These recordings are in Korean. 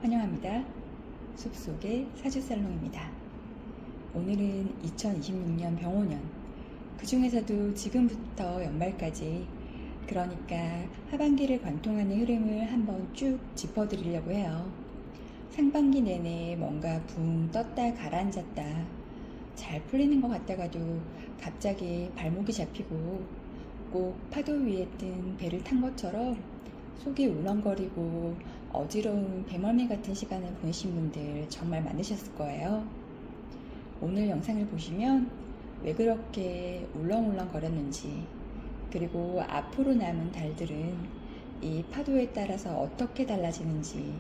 환영합니다. 숲속의 사주살롱입니다. 오늘은 2026년 병오년, 그 중에서도 지금부터 연말까지, 그러니까 하반기를 관통하는 흐름을 한번 쭉 짚어드리려고 해요. 상반기 내내 뭔가 붕 떴다 가라앉았다, 잘 풀리는 것 같다가도 갑자기 발목이 잡히고 꼭 파도 위에 뜬 배를 탄 것처럼 속이 울렁거리고 어지러운 배멀미 같은 시간을 보내신 분들 정말 많으셨을 거예요. 오늘 영상을 보시면 왜 그렇게 울렁울렁거렸는지, 그리고 앞으로 남은 달들은 이 파도에 따라서 어떻게 달라지는지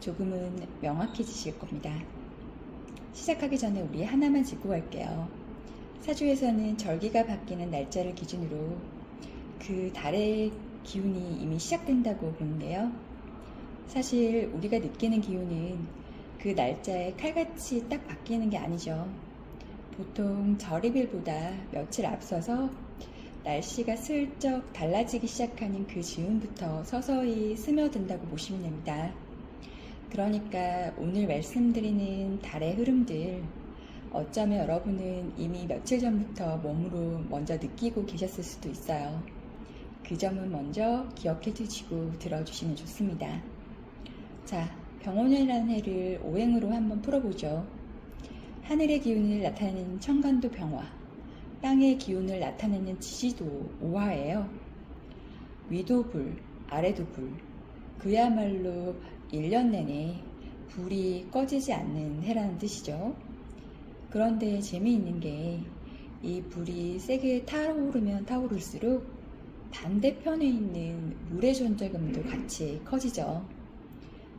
조금은 명확해지실 겁니다. 시작하기 전에 우리 하나만 짚고 갈게요. 사주에서는 절기가 바뀌는 날짜를 기준으로 그 달의 기운이 이미 시작된다고 보는데요. 사실 우리가 느끼는 기운은 그 날짜에 칼같이 딱 바뀌는 게 아니죠. 보통 절입일보다 며칠 앞서서 날씨가 슬쩍 달라지기 시작하는 그 즈음부터 서서히 스며든다고 보시면 됩니다. 그러니까 오늘 말씀드리는 달의 흐름들, 어쩌면 여러분은 이미 며칠 전부터 몸으로 먼저 느끼고 계셨을 수도 있어요. 그 점은 먼저 기억해 두시고 들어주시면 좋습니다. 자, 병오년이라는 해를 오행으로 한번 풀어보죠. 하늘의 기운을 나타내는 천간도 병화, 땅의 기운을 나타내는 지지도 오화예요. 위도 불, 아래도 불, 그야말로 1년 내내 불이 꺼지지 않는 해라는 뜻이죠. 그런데 재미있는 게 이 불이 세게 타오르면 타오를수록 반대편에 있는 물의 존재감도 같이 커지죠.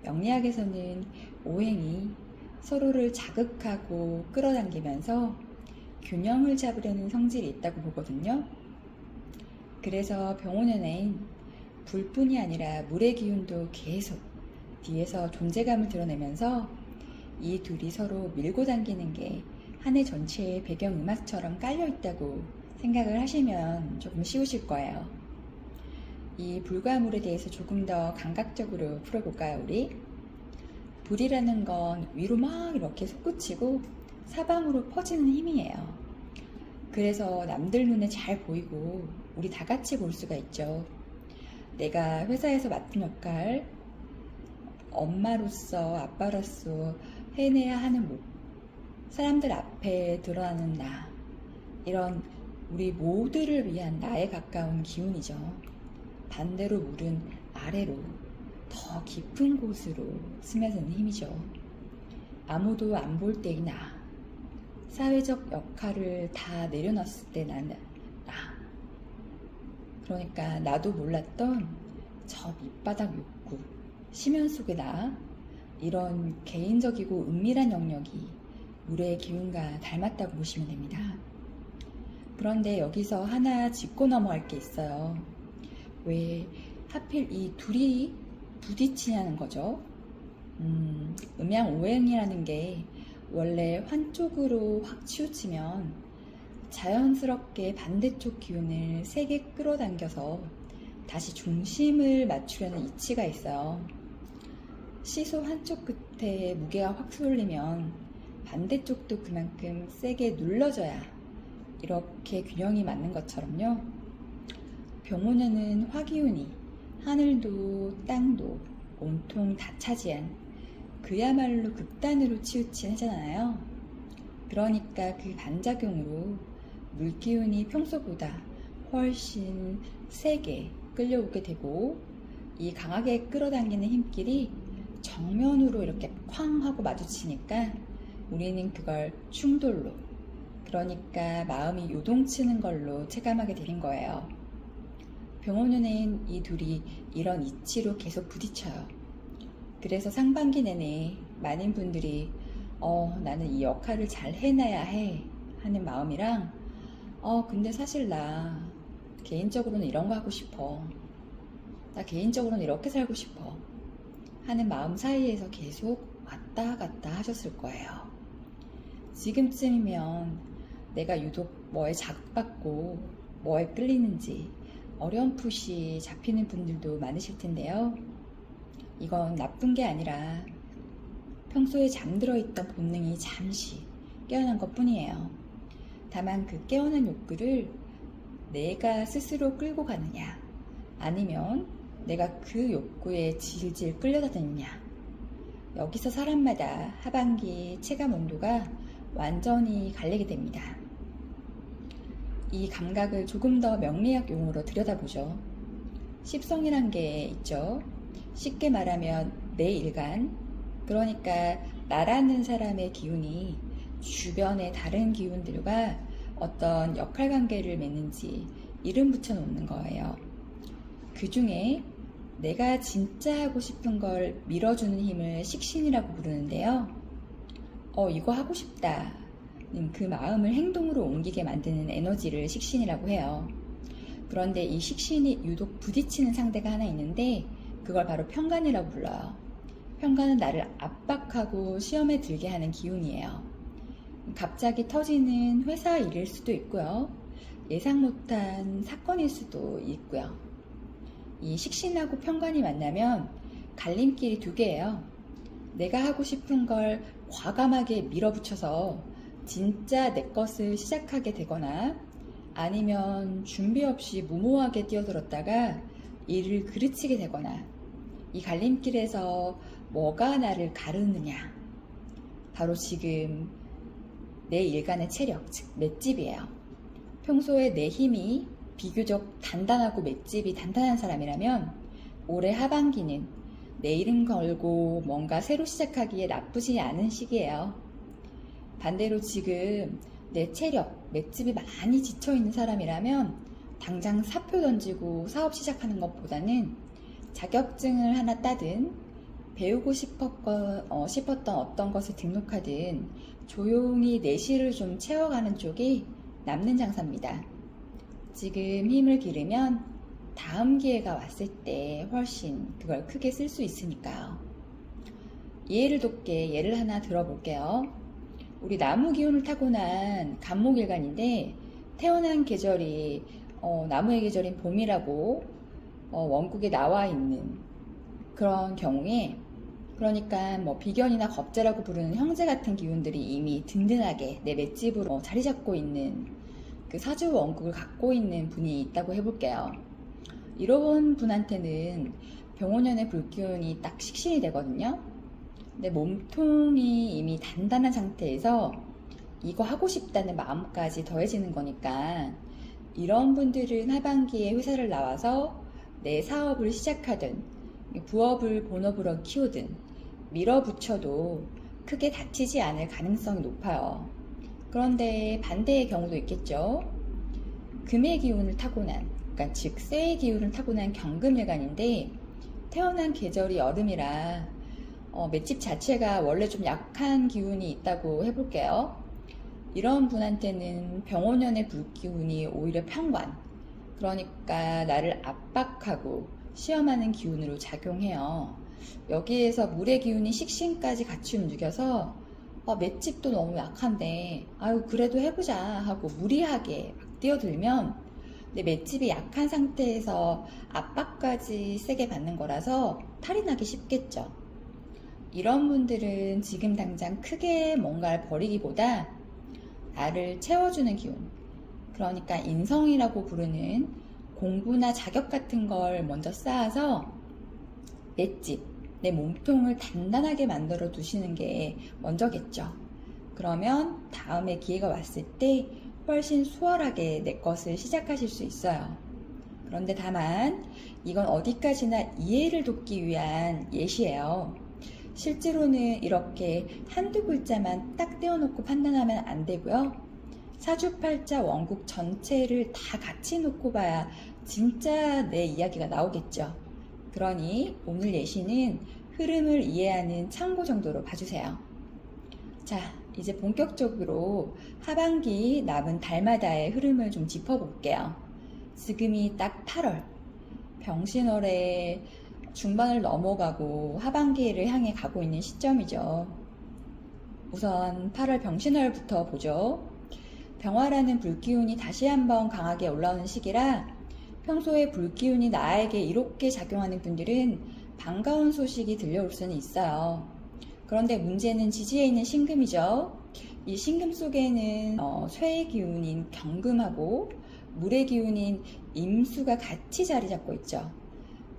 명리학에서는 오행이 서로를 자극하고 끌어당기면서 균형을 잡으려는 성질이 있다고 보거든요. 그래서 병오년엔 불뿐이 아니라 물의 기운도 계속 뒤에서 존재감을 드러내면서 이 둘이 서로 밀고 당기는 게 한 해 전체의 배경음악처럼 깔려있다고 생각을 하시면 조금 쉬우실 거예요. 이 불과 물에 대해서 조금 더 감각적으로 풀어볼까요, 우리? 불이라는 건 위로 막 이렇게 솟구치고 사방으로 퍼지는 힘이에요. 그래서 남들 눈에 잘 보이고 우리 다 같이 볼 수가 있죠. 내가 회사에서 맡은 역할, 엄마로서, 아빠로서 해내야 하는 목, 사람들 앞에 드러나는 나, 이런 우리 모두를 위한 나에 가까운 기운이죠. 반대로 물은 아래로, 더 깊은 곳으로 스며드는 힘이죠. 아무도 안 볼 때의 나, 사회적 역할을 다 내려놨을 때 나는 나. 그러니까 나도 몰랐던 저 밑바닥 욕구, 심연 속의 나, 이런 개인적이고 은밀한 영역이 물의 기운과 닮았다고 보시면 됩니다. 그런데 여기서 하나 짚고 넘어갈 게 있어요. 왜 하필 이 둘이 부딪히냐는 거죠. 음양오행이라는 게 원래 한쪽으로 확 치우치면 자연스럽게 반대쪽 기운을 세게 끌어당겨서 다시 중심을 맞추려는 이치가 있어요. 시소 한쪽 끝에 무게가 확 쏠리면 반대쪽도 그만큼 세게 눌러줘야 이렇게 균형이 맞는 것처럼요. 병오년은 화기운이 하늘도 땅도 온통 다 차지한 그야말로 극단으로 치우친 해잖아요. 그러니까 그 반작용으로 물기운이 평소보다 훨씬 세게 끌려오게 되고, 이 강하게 끌어당기는 힘길이 정면으로 이렇게 쾅 하고 마주치니까 우리는 그걸 충돌로, 그러니까 마음이 요동치는 걸로 체감하게 되는 거예요. 병오년엔 이 둘이 이런 이치로 계속 부딪혀요. 그래서 상반기 내내 많은 분들이 나는 이 역할을 잘 해놔야 해 하는 마음이랑 근데 사실 나 개인적으로는 이런 거 하고 싶어, 나 개인적으로는 이렇게 살고 싶어 하는 마음 사이에서 계속 왔다 갔다 하셨을 거예요. 지금쯤이면 내가 유독 뭐에 자극받고 뭐에 끌리는지 어렴풋이 잡히는 분들도 많으실 텐데요. 이건 나쁜 게 아니라 평소에 잠들어 있던 본능이 잠시 깨어난 것 뿐이에요. 다만 그 깨어난 욕구를 내가 스스로 끌고 가느냐, 아니면 내가 그 욕구에 질질 끌려다니느냐. 여기서 사람마다 하반기 체감 온도가 완전히 갈리게 됩니다. 이 감각을 조금 더 명리학 용어로 들여다보죠. 십성이란 게 있죠. 쉽게 말하면 내 일간, 그러니까 나라는 사람의 기운이 주변의 다른 기운들과 어떤 역할관계를 맺는지 이름 붙여놓는 거예요. 그 중에 내가 진짜 하고 싶은 걸 밀어주는 힘을 식신이라고 부르는데요. 이거 하고 싶다. 그 마음을 행동으로 옮기게 만드는 에너지를 식신이라고 해요. 그런데 이 식신이 유독 부딪히는 상대가 하나 있는데 그걸 바로 편관이라고 불러요. 편관은 나를 압박하고 시험에 들게 하는 기운이에요. 갑자기 터지는 회사 일일 수도 있고요. 예상 못한 사건일 수도 있고요. 이 식신하고 편관이 만나면 갈림길이 두 개예요. 내가 하고 싶은 걸 과감하게 밀어붙여서 진짜 내 것을 시작하게 되거나 아니면 준비 없이 무모하게 뛰어들었다가 일을 그르치게 되거나 이 갈림길에서 뭐가 나를 가르느냐. 바로 지금 내 일간의 체력, 즉 맷집이에요. 평소에 내 힘이 비교적 단단하고 맷집이 단단한 사람이라면 올해 하반기는 내 이름 걸고 뭔가 새로 시작하기에 나쁘지 않은 시기예요. 반대로 지금 내 체력, 맷집이 많이 지쳐있는 사람이라면 당장 사표 던지고 사업 시작하는 것보다는 자격증을 하나 따든 배우고 싶었던 어떤 것을 등록하든 조용히 내실을 좀 채워가는 쪽이 남는 장사입니다. 지금 힘을 기르면 다음 기회가 왔을 때 훨씬 그걸 크게 쓸 수 있으니까요. 이해를 돕게 예를 하나 들어볼게요. 우리 나무 기운을 타고난 간목일간인데 태어난 계절이 나무의 계절인 봄이라고 원국에 나와 있는 그런 경우에 그러니까 비견이나 겁재라고 부르는 형제 같은 기운들이 이미 든든하게 내 맷집으로 자리 잡고 있는 그 사주 원국을 갖고 있는 분이 있다고 해볼게요. 이런 분한테는 병원연의 불기운이 딱 식신이 되거든요. 근데 몸통이 이미 단단한 상태에서 이거 하고 싶다는 마음까지 더해지는 거니까 이런 분들은 하반기에 회사를 나와서 내 사업을 시작하든 부업을 본업으로 키우든 밀어붙여도 크게 다치지 않을 가능성이 높아요. 그런데 반대의 경우도 있겠죠. 금의 기운을 타고난, 그러니까 즉 쇠의 기운을 타고난 경금일간인데 태어난 계절이 여름이라 맷집 자체가 원래 좀 약한 기운이 있다고 해볼게요. 이런 분한테는 병원연의 불기운이 오히려 편관, 그러니까 나를 압박하고 시험하는 기운으로 작용해요. 여기에서 물의 기운이 식신까지 같이 움직여서 맷집도 너무 약한데 그래도 해보자 하고 무리하게 막 뛰어들면 내 맷집이 약한 상태에서 압박까지 세게 받는 거라서 탈이 나기 쉽겠죠. 이런 분들은 지금 당장 크게 뭔가를 버리기보다 나를 채워주는 기운, 그러니까 인성이라고 부르는 공부나 자격 같은 걸 먼저 쌓아서 맷집, 내 몸통을 단단하게 만들어 두시는 게 먼저겠죠. 그러면 다음에 기회가 왔을 때 훨씬 수월하게 내 것을 시작하실 수 있어요. 그런데 다만 이건 어디까지나 이해를 돕기 위한 예시예요. 실제로는 이렇게 한두 글자만 딱 떼어놓고 판단하면 안 되고요. 사주팔자 원국 전체를 다 같이 놓고 봐야 진짜 내 이야기가 나오겠죠. 그러니 오늘 예시는 흐름을 이해하는 참고 정도로 봐주세요. 자, 이제 본격적으로 하반기 남은 달마다의 흐름을 좀 짚어볼게요. 지금이 딱 8월, 병신월의 중반을 넘어가고 하반기를 향해 가고 있는 시점이죠. 우선 8월 병신월부터 보죠. 병화라는 불기운이 다시 한번 강하게 올라오는 시기라 평소에 불기운이 나에게 이롭게 작용하는 분들은 반가운 소식이 들려올 수는 있어요. 그런데 문제는 지지에 있는 신금이죠. 이 신금 속에는 쇠의 기운인 경금하고 물의 기운인 임수가 같이 자리 잡고 있죠.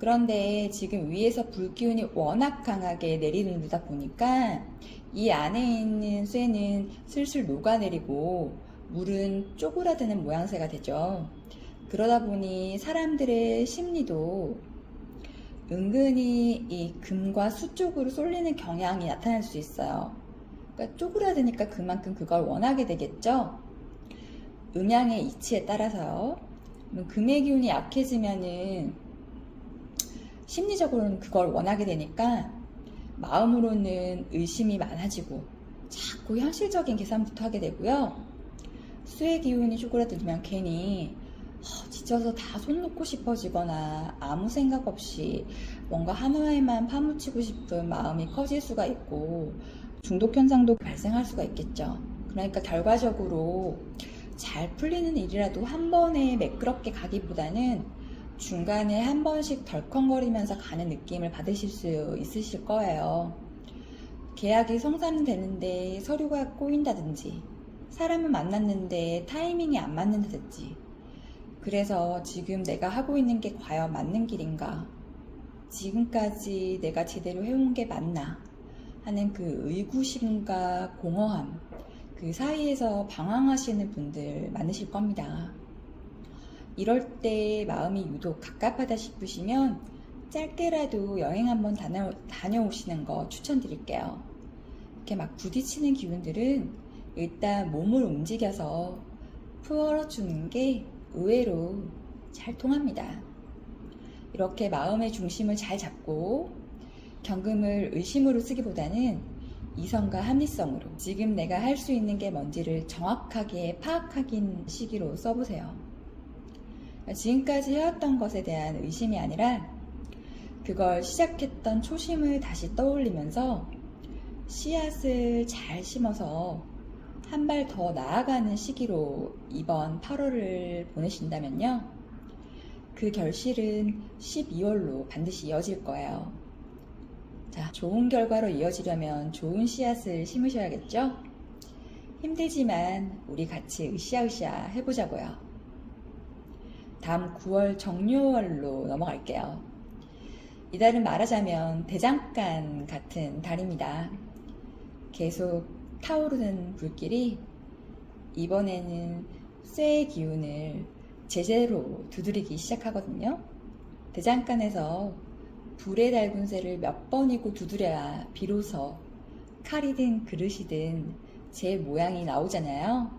그런데 지금 위에서 불기운이 워낙 강하게 내리누르다 보니까 이 안에 있는 쇠는 슬슬 녹아내리고 물은 쪼그라드는 모양새가 되죠. 그러다 보니 사람들의 심리도 은근히 이 금과 수 쪽으로 쏠리는 경향이 나타날 수 있어요. 그러니까 쪼그라드니까 그만큼 그걸 원하게 되겠죠. 음양의 이치에 따라서요. 금의 기운이 약해지면은 심리적으로는 그걸 원하게 되니까 마음으로는 의심이 많아지고 자꾸 현실적인 계산부터 하게 되고요. 수의 기운이 쪼그라들면 괜히 지쳐서 다 손 놓고 싶어지거나 아무 생각 없이 뭔가 하나에만 파묻히고 싶은 마음이 커질 수가 있고 중독 현상도 발생할 수가 있겠죠. 그러니까 결과적으로 잘 풀리는 일이라도 한 번에 매끄럽게 가기보다는 중간에 한 번씩 덜컹거리면서 가는 느낌을 받으실 수 있으실 거예요. 계약이 성사되는데 서류가 꼬인다든지 사람을 만났는데 타이밍이 안 맞는다든지 그래서 지금 내가 하고 있는 게 과연 맞는 길인가? 지금까지 내가 제대로 해온 게 맞나? 하는 그 의구심과 공허함, 그 사이에서 방황하시는 분들 많으실 겁니다. 이럴 때 마음이 유독 갑갑하다 싶으시면 짧게라도 여행 한번 다녀오시는 거 추천드릴게요. 이렇게 막 부딪히는 기운들은 일단 몸을 움직여서 풀어주는 게 의외로 잘 통합니다. 이렇게 마음의 중심을 잘 잡고 경금을 의심으로 쓰기보다는 이성과 합리성으로 지금 내가 할 수 있는 게 뭔지를 정확하게 파악하긴 시기로 써보세요. 지금까지 해왔던 것에 대한 의심이 아니라 그걸 시작했던 초심을 다시 떠올리면서 씨앗을 잘 심어서 한 발 더 나아가는 시기로 이번 8월을 보내신다면요. 그 결실은 12월로 반드시 이어질 거예요. 자, 좋은 결과로 이어지려면 좋은 씨앗을 심으셔야겠죠? 힘들지만 우리 같이 으쌰으쌰 해보자고요. 다음 9월 정묘월로 넘어갈게요. 이달은 말하자면 대장간 같은 달입니다. 계속 타오르는 불길이 이번에는 쇠의 기운을 제대로 두드리기 시작하거든요. 대장간에서 불에 달군 쇠를 몇 번이고 두드려야 비로소 칼이든 그릇이든 제 모양이 나오잖아요.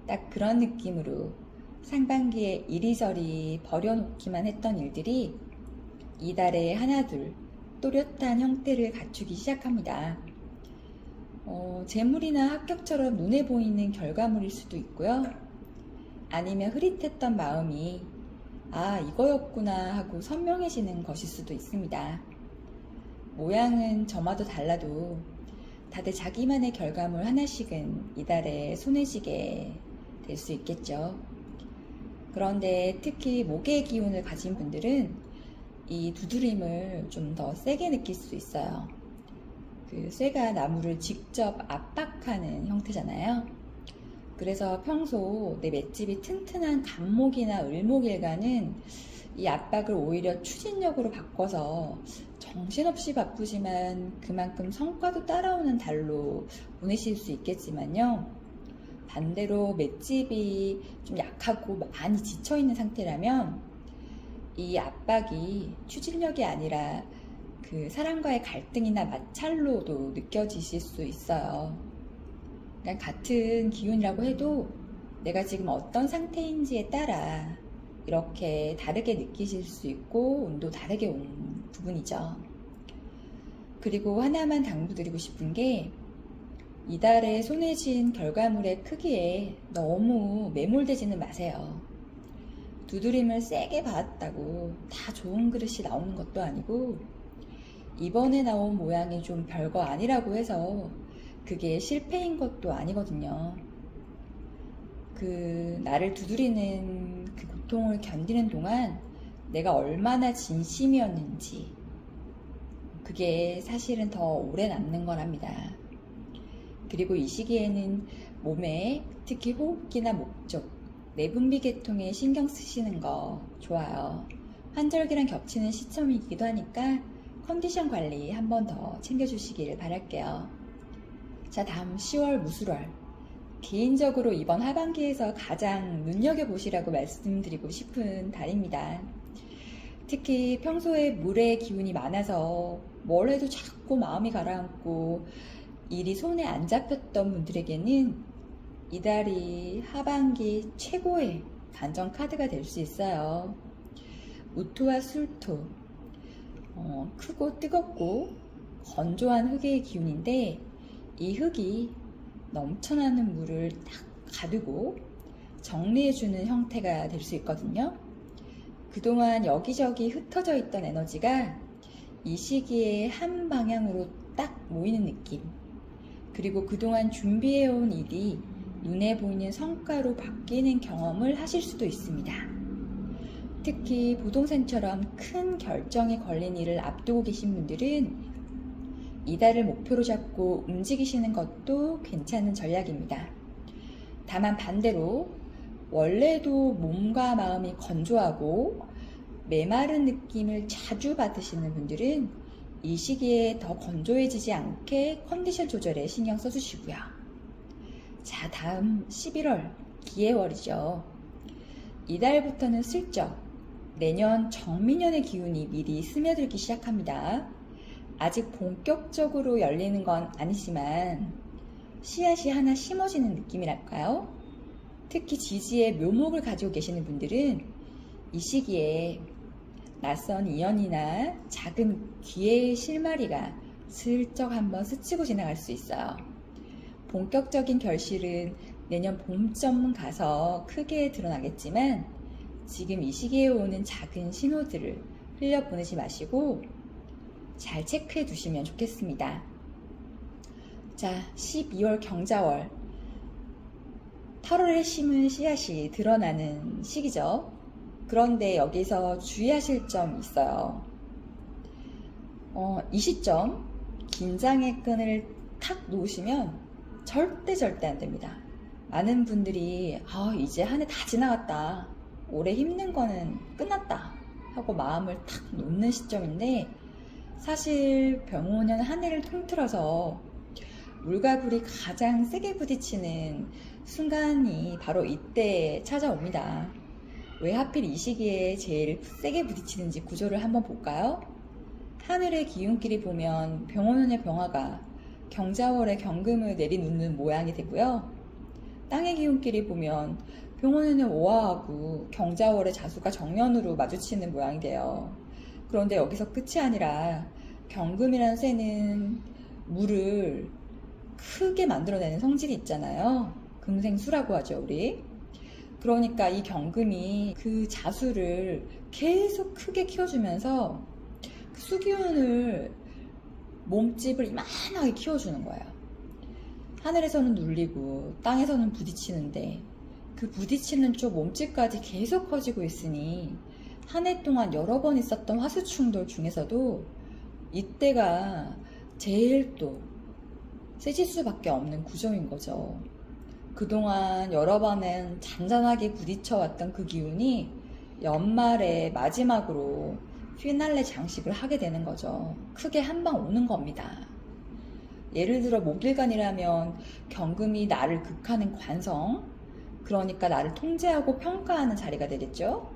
딱 그런 느낌으로 상반기에 이리저리 버려놓기만 했던 일들이 이달에 하나둘 또렷한 형태를 갖추기 시작합니다. 재물이나 합격처럼 눈에 보이는 결과물일 수도 있고요. 아니면 흐릿했던 마음이 이거였구나 하고 선명해지는 것일 수도 있습니다. 모양은 저마다 달라도 다들 자기만의 결과물 하나씩은 이달에 손에 쥐게 될 수 있겠죠. 그런데 특히 목의 기운을 가진 분들은 이 두드림을 좀 더 세게 느낄 수 있어요. 그 쇠가 나무를 직접 압박하는 형태잖아요. 그래서 평소 내 맷집이 튼튼한 간목이나 을목일간은 이 압박을 오히려 추진력으로 바꿔서 정신없이 바쁘지만 그만큼 성과도 따라오는 달로 보내실 수 있겠지만요. 반대로 맷집이 좀 약하고 많이 지쳐있는 상태라면 이 압박이 추진력이 아니라 그 사람과의 갈등이나 마찰로도 느껴지실 수 있어요. 그러니까 같은 기운이라고 해도 내가 지금 어떤 상태인지에 따라 이렇게 다르게 느끼실 수 있고 운도 다르게 온 부분이죠. 그리고 하나만 당부드리고 싶은 게 이달에 손에 쥔 결과물의 크기에 너무 매몰되지는 마세요. 두드림을 세게 받았다고 다 좋은 그릇이 나오는 것도 아니고 이번에 나온 모양이 좀 별거 아니라고 해서 그게 실패인 것도 아니거든요. 그 나를 두드리는 그 고통을 견디는 동안 내가 얼마나 진심이었는지 그게 사실은 더 오래 남는 거랍니다. 그리고 이 시기에는 몸에 특히 호흡기나 목 쪽, 내분비 계통에 신경 쓰시는 거 좋아요. 환절기랑 겹치는 시점이기도 하니까 컨디션 관리 한 번 더 챙겨주시길 바랄게요. 자, 다음 10월 무술월. 개인적으로 이번 하반기에서 가장 눈여겨보시라고 말씀드리고 싶은 달입니다. 특히 평소에 물의 기운이 많아서 뭘 해도 자꾸 마음이 가라앉고 일이 손에 안 잡혔던 분들에게는 이달이 하반기 최고의 반전 카드가 될 수 있어요. 우토와 술토, 크고 뜨겁고 건조한 흙의 기운인데 이 흙이 넘쳐나는 물을 딱 가두고 정리해주는 형태가 될 수 있거든요. 그동안 여기저기 흩어져 있던 에너지가 이 시기에 한 방향으로 딱 모이는 느낌. 그리고 그동안 준비해온 일이 눈에 보이는 성과로 바뀌는 경험을 하실 수도 있습니다. 특히 부동산처럼 큰 결정에 걸린 일을 앞두고 계신 분들은 이달을 목표로 잡고 움직이시는 것도 괜찮은 전략입니다. 다만 반대로 원래도 몸과 마음이 건조하고 메마른 느낌을 자주 받으시는 분들은 이 시기에 더 건조해지지 않게 컨디션 조절에 신경 써주시고요. 자, 다음 11월 기해월이죠. 이달부터는 슬쩍 내년 정미년의 기운이 미리 스며들기 시작합니다. 아직 본격적으로 열리는 건 아니지만 씨앗이 하나 심어지는 느낌이랄까요? 특히 지지에 묘목을 가지고 계시는 분들은 이 시기에 낯선 인연이나 작은 기회의 실마리가 슬쩍 한번 스치고 지나갈 수 있어요. 본격적인 결실은 내년 봄쯤 가서 크게 드러나겠지만 지금 이 시기에 오는 작은 신호들을 흘려보내지 마시고 잘 체크해 두시면 좋겠습니다. 자, 12월 경자월. 8월에 심은 씨앗이 드러나는 시기죠. 그런데 여기서 주의하실 점이 있어요. 이 시점 긴장의 끈을 탁 놓으시면 절대 안 됩니다. 많은 분들이 이제 한 해 다 지나갔다. 올해 힘든 거는 끝났다 하고 마음을 탁 놓는 시점인데 사실 병오년 한 해를 통틀어서 물과 불이 가장 세게 부딪히는 순간이 바로 이때 찾아옵니다. 왜 하필 이 시기에 제일 세게 부딪히는지 구조를 한번 볼까요? 하늘의 기운끼리 보면 병오년의 병화가 경자월에 경금을 내리놓는 모양이 되고요. 땅의 기운끼리 보면 병오년의 오화하고 경자월의 자수가 정면으로 마주치는 모양이 돼요. 그런데 여기서 끝이 아니라 경금이라는 새는 물을 크게 만들어내는 성질이 있잖아요. 금생수라고 하죠, 우리. 그러니까 이 경금이 그 자수를 계속 크게 키워주면서 그 수기운을 몸집을 이만하게 키워주는 거예요. 하늘에서는 눌리고 땅에서는 부딪히는데 그 부딪히는 쪽 몸집까지 계속 커지고 있으니 한 해 동안 여러 번 있었던 화수충돌 중에서도 이때가 제일 또 세질 수밖에 없는 구조인 거죠. 그동안 여러 번은 잔잔하게 부딪혀왔던 그 기운이 연말에 마지막으로 피날레 장식을 하게 되는 거죠. 크게 한 방 오는 겁니다. 예를 들어 목일간이라면 경금이 나를 극하는 관성, 그러니까 나를 통제하고 평가하는 자리가 되겠죠.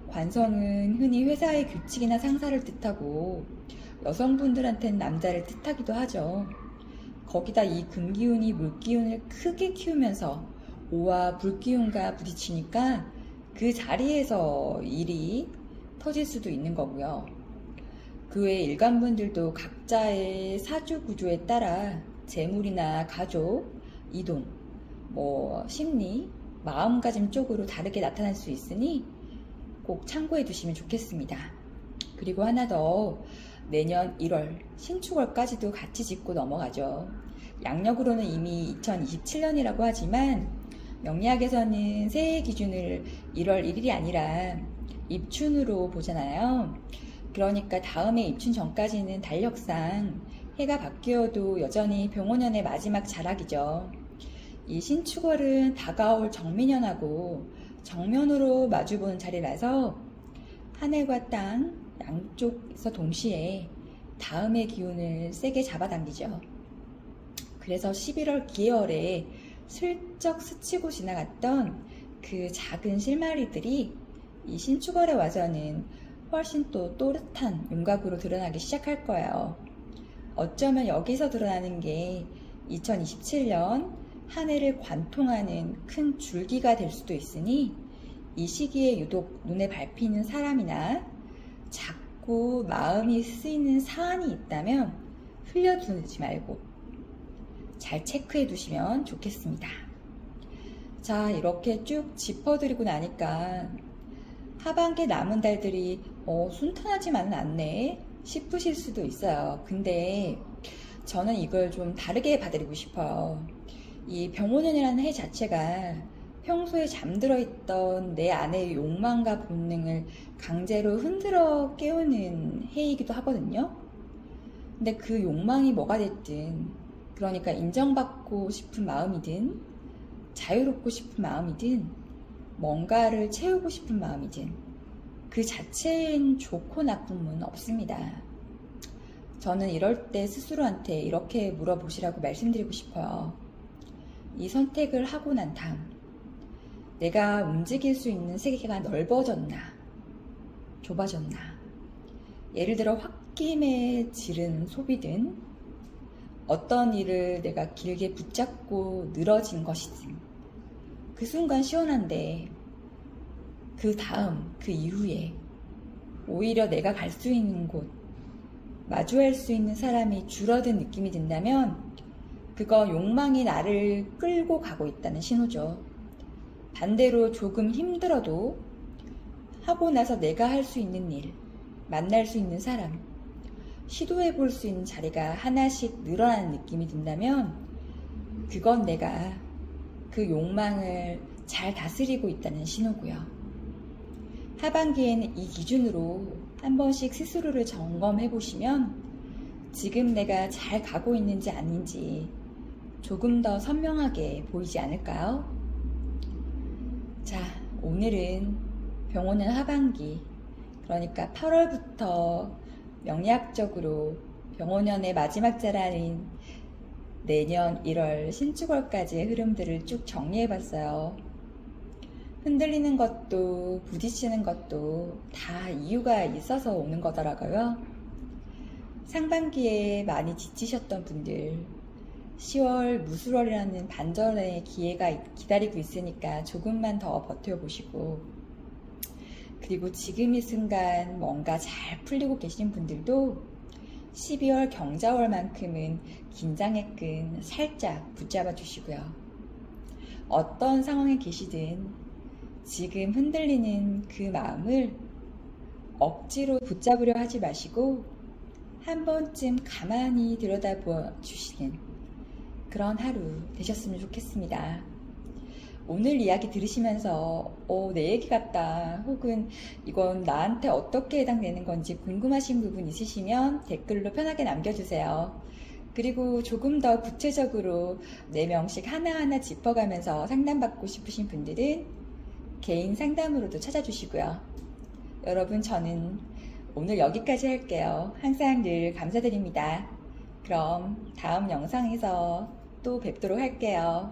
관성은 흔히 회사의 규칙이나 상사를 뜻하고 여성분들한테는 남자를 뜻하기도 하죠. 거기다 이 금기운이 물기운을 크게 키우면서 오와 불기운과 부딪히니까 그 자리에서 일이 터질 수도 있는 거고요. 그 외 일간분들도 각자의 사주 구조에 따라 재물이나 가족, 이동, 심리, 마음가짐 쪽으로 다르게 나타날 수 있으니 꼭 참고해 두시면 좋겠습니다. 그리고 하나 더, 내년 1월 신축월까지도 같이 짚고 넘어가죠. 양력으로는 이미 2027년이라고 하지만 명리학에서는 새해 기준을 1월 1일이 아니라 입춘으로 보잖아요. 그러니까 다음에 입춘 전까지는 달력상 해가 바뀌어도 여전히 병원년의 마지막 자락이죠. 이 신축월은 다가올 정민년하고 정면으로 마주보는 자리라서 하늘과 땅 양쪽에서 동시에 다음의 기운을 세게 잡아당기죠. 그래서 11월 기해월에 슬쩍 스치고 지나갔던 그 작은 실마리들이 이 신축월에 와서는 훨씬 또 또렷한 윤곽으로 드러나기 시작할 거예요. 어쩌면 여기서 드러나는 게 2027년 한 해를 관통하는 큰 줄기가 될 수도 있으니 이 시기에 유독 눈에 밟히는 사람이나 자꾸 마음이 쓰이는 사안이 있다면 흘려두지 말고 잘 체크해 두시면 좋겠습니다. 자, 이렇게 쭉 짚어드리고 나니까 하반기 남은 달들이 순탄하지만은 않네 싶으실 수도 있어요. 근데 저는 이걸 좀 다르게 봐드리고 싶어요. 이 병오년이라는 해 자체가 평소에 잠들어 있던 내 안의 욕망과 본능을 강제로 흔들어 깨우는 해이기도 하거든요. 근데 그 욕망이 뭐가 됐든, 그러니까 인정받고 싶은 마음이든 자유롭고 싶은 마음이든 뭔가를 채우고 싶은 마음이든 그 자체엔 좋고 나쁨은 없습니다. 저는 이럴 때 스스로한테 이렇게 물어보시라고 말씀드리고 싶어요. 이 선택을 하고 난 다음 내가 움직일 수 있는 세계가 넓어졌나 좁아졌나, 예를 들어 홧김에 지른 소비든 어떤 일을 내가 길게 붙잡고 늘어진 것이든 그 순간 시원한데 그 다음 그 이후에 오히려 내가 갈 수 있는 곳, 마주할 수 있는 사람이 줄어든 느낌이 든다면 그건 욕망이 나를 끌고 가고 있다는 신호죠. 반대로 조금 힘들어도 하고 나서 내가 할 수 있는 일, 만날 수 있는 사람, 시도해 볼 수 있는 자리가 하나씩 늘어나는 느낌이 든다면 그건 내가 그 욕망을 잘 다스리고 있다는 신호고요. 하반기에는 이 기준으로 한 번씩 스스로를 점검해 보시면 지금 내가 잘 가고 있는지 아닌지 조금 더 선명하게 보이지 않을까요? 자, 오늘은 병오년 하반기, 그러니까 8월부터 명리학적으로 병오년의 마지막 자라인 내년 1월 신축월까지의 흐름들을 쭉 정리해봤어요. 흔들리는 것도 부딪히는 것도 다 이유가 있어서 오는 거더라고요. 상반기에 많이 지치셨던 분들, 10월 무술월이라는 반전의 기회가 기다리고 있으니까 조금만 더 버텨보시고, 그리고 지금 이 순간 뭔가 잘 풀리고 계신 분들도 12월 경자월만큼은 긴장의 끈 살짝 붙잡아 주시고요. 어떤 상황에 계시든 지금 흔들리는 그 마음을 억지로 붙잡으려 하지 마시고 한 번쯤 가만히 들여다보아 주시는 그런 하루 되셨으면 좋겠습니다. 오늘 이야기 들으시면서 내 얘기 같다, 혹은 이건 나한테 어떻게 해당되는 건지 궁금하신 부분 있으시면 댓글로 편하게 남겨주세요. 그리고 조금 더 구체적으로 4명씩 하나하나 짚어가면서 상담받고 싶으신 분들은 개인 상담으로도 찾아주시고요. 여러분, 저는 오늘 여기까지 할게요. 항상 늘 감사드립니다. 그럼 다음 영상에서 또 뵙도록 할게요.